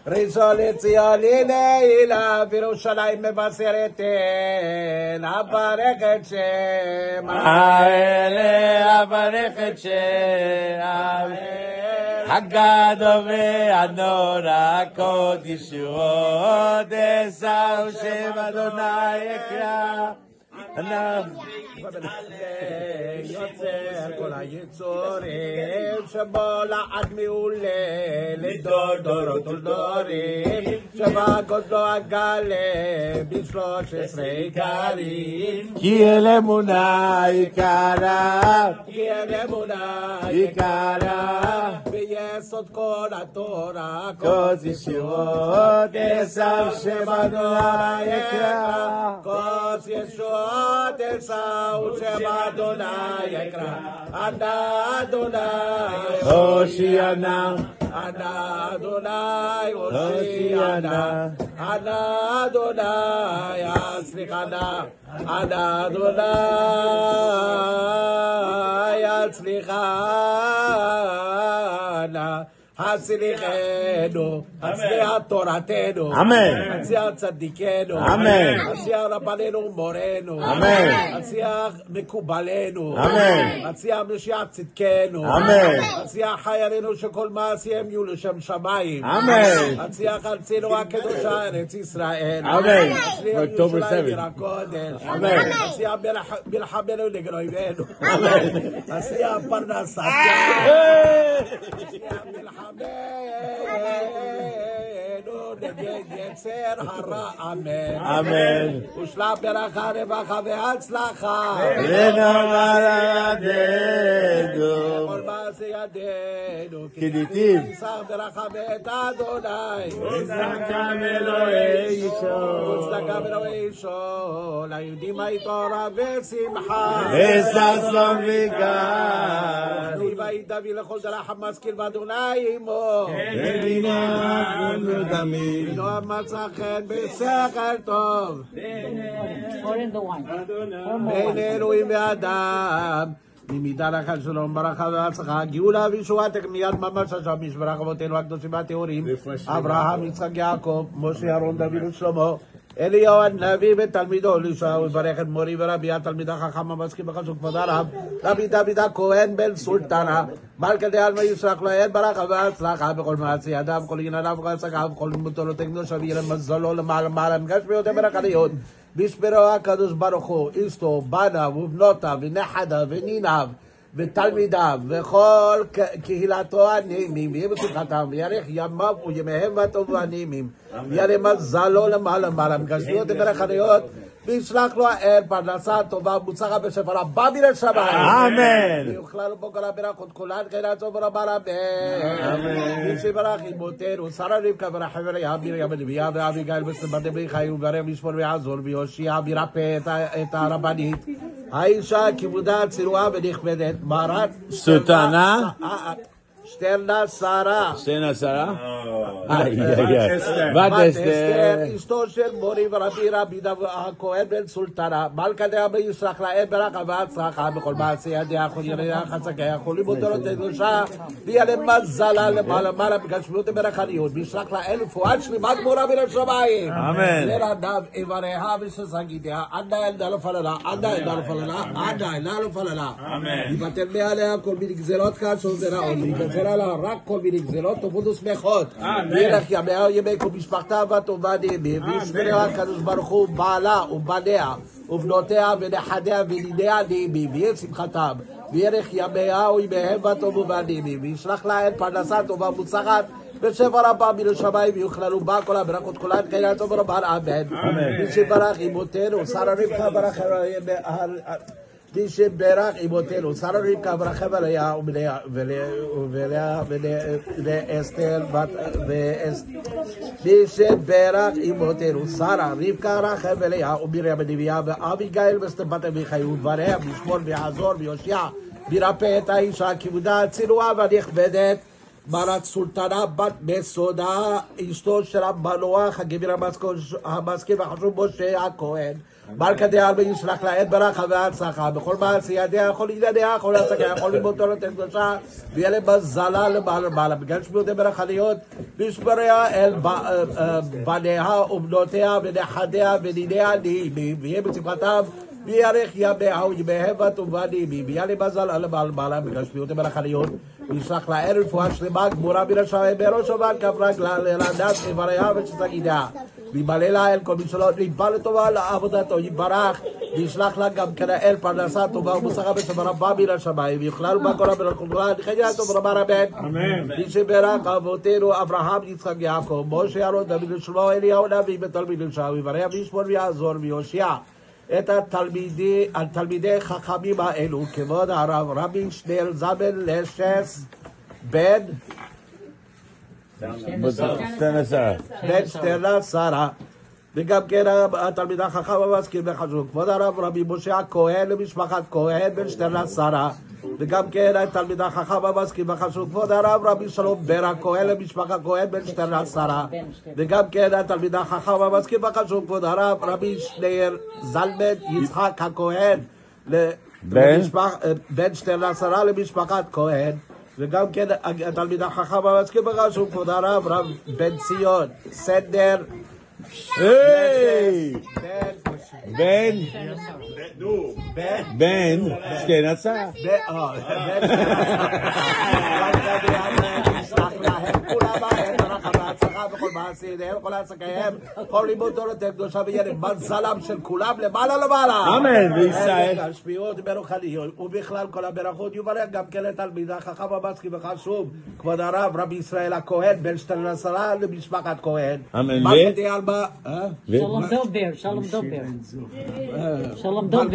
ראשון לציון הנה בירושלים מבשרת אברך את שם האלה אברך את שם הגדול והנורא קודש הוא דסau שם אדוני יקרא יוצר כל היצורים שבו לעד מעולה לדור דורות ולדורים שבה גודלו הגלה ב13 עיקרים כי אל אמונה יקרה כי אל אמונה יקרה ביסוד כל התורה קודש הוא דסau שם אדוני יקרא קודש ישועות דסau שם אדוני יקרא אדוני הושיענה אדוני הושיענה אדוני הצליחנה אדוני הצליחנה הצליחנו, הצליח תורתנו, הצליח צדיקנו, הצליח רבננו ומורנו, הצליח מקובלנו, הצליח משיח צדקנו, הצליח חיילינו שכל מעשיהם יהיו לשם שמיים, הצליח ארצנו הקדושה ארץ ישראל, הצליח ירושלים עיר הקודש, הצליח מלחמנו לגרויבנו, הצליח פרנסתנו, הצליח מלחמנו נגד יצר הרע, אמן. ושלח ברכה רווחה והצלחה ונאמר ידינו כל מעשה ידינו כדתיו שח ברכה בית אדוני וצדקה מאלוהי אישו וצדקה מאלוהי אישו ליהודים היתורה ושמחה וששון וגר ובית דוד לכל דרך המשכיל ואדוני עמו ובינה ודמי ונועם מצא חן בשכל טוב בין אלוהים ואדם ממידה לך שלום ברכה והצלחה גאולה וישועה מיד ממש עכשיו משברך אבותינו הקדושים והטהורים אברהם יצחק יעקב משה אהרון דוד ושלמה אליהו הנביא ותלמידו אלישע וברך את מורי ורבי התלמיד החכם המשכיל בחשוב כבוד הרב רבי דוד הכהן בן סולטנה מלכי דעלמא ישלח להם ברכה והצלחה בכל מעשי ידיו כל ענייניו וכל עסקיו וכל מטלות קדושה ויהיה למזלו למעלה מגשמיותיו ברכליות וישמרו הקדוש ברוך הוא אשתו בניו ובנותיו ונכדיו וניניו ותלמידיו וכל קהילתו הנעימים ויהיה בשמחתם ויאריך ימיו וימיהם והטוב והנעימים ויראה מזלו למעלה מגשמיותיו ברכליות וישלח לו האל פרנסה טובה ומוצלחת בשפע רבה מן השמיים אמן ויוכלל בו כל הברכות כולן כן טוב רבה אמן וישברך אמותינו שרה רבקה ורחביה מרים הנביאה ואביגיל בת בני חיל וברך וישמור ויעזור ויושיע וירפא את הרבנית האישה כבודה צנועה ונכבדת מרת סולטנה שטרנה שרה בת אסתר אשתו של מורי רבי דוד הכהן בן סולטנה מלכי דעלמא ישלח להם ברכה והצלחה בכל מעשי ידיה כל ענייניה חזקיה כל לימודות קדושה ויהיה להם מזלה למעלה בגשמיות וברכליות וישלח להם רפואה שלמה גמורה מן השמיים אמן לרדיו איבריה ושסגידיה עדה ילדה לא פללה עדה ילדה לא פללה יבטל מעליה כל מיני גזירות קשות ורעות ויגזר עליה רק כל מיני גזירות טובות ושמחות וילך ימיה ימי כל משפחתה וטובה נעימים וישמריה הקדוש ברוך הוא בעלה ובניה ובנותיה ונכדיה ונידיה נעימים ויהיה שמחתם וירך ימיה וימיהם וטוב ובנעימים וישלח להם פרנסה טובה ומוצלחת בשפע רבה מן השמיים ויוכללו בה כל הברכות כולן כן טוב רבה אמן וישברך אמותינו שרה רבקה ברך מי שברך אמותינו שרה רבקה ברכה ולאה ואסתר מי שברך אמותינו שרה רבקה ברכה ולאה ומרים הנביאה ואביגיל בת אביחיל וברך וישמור ויעזור ויושיע וירפא את האישה כבודה צנועה ונכבדת מרת סולטנה בת מסודה, אשתו של המנוח, הגביר המשכיל והחשוב משה הכהן. מלכה דעלמא ישלח לה את ברכה והצלחה בכל מעשייתיה, כל ענייניה, כל עסקיה, כל לימוד תורת קדושה, ויהיה להם מזלה למעלה, בגלל שמיעותי ברחניות, לשמריה אל בניה ובנותיה ונכדיה וניניה נעימים, ויהיה בשמחתם, ויאריך ימיה וימיהם וטובה נעימים, ויהיה להם מזל למעלה, בגלל שמיעותי ברחניות, וישלח לה רפואה שלמה גמורה מן השמיים בראש ובעל כף רגלה לילדת איבריה ושתגידיה. וימלא לה אל כל מי שלא נתבע לטובה לעבודתו יברך, וישלח לה גם כנאל פרנסה טובה ומוסחה בשם רבה מן השמיים, ויוכלנו בקולה ברכולה נחיה טוב רבה רבן. מי שברך אבותינו אברהם יצחק יעקב משה אהרון דוד ושלמה אליהו נביא בתלמיד ישעיהו ויברך וישמור ויעזור ויושיע את התלמידי חכמים האלו כבוד הרב רבי שניאל זלמן לשס בן 12 וגם כן התלמיד החכם המזכיר וחשוב כבוד הרב רבי משה הכהן למשפחת כהן בן 12 וגם כן התלמיד החכם המזכיר וחשוב כבוד הרב רבי שלום בר הכהן למשפחת כהן בן 12 וגם כן התלמיד החכם המזכיר וחשוב כבוד הרב רבי שניאל זלמן יצחק הכהן בן 12 למשפחת כהן וגם כן התלמיד החכם המזכיר וחשוב כבוד הרב רב בן ציון סנדר בן 12 בכל מעשיהם, כל עסקיהם, כל לימוד תורת קדושה ויהיה למזלם של כולם למעלה. אמן, וישראל. השפיעות ברוחניות, ובכלל כל הברכות יוברך גם כן לתלמיד החכם המשכיל וחשוב, כבוד הרב רבי ישראל הכהן, בן 12 למשפחת כהן. אמן. שלום דובר. שלום דובר.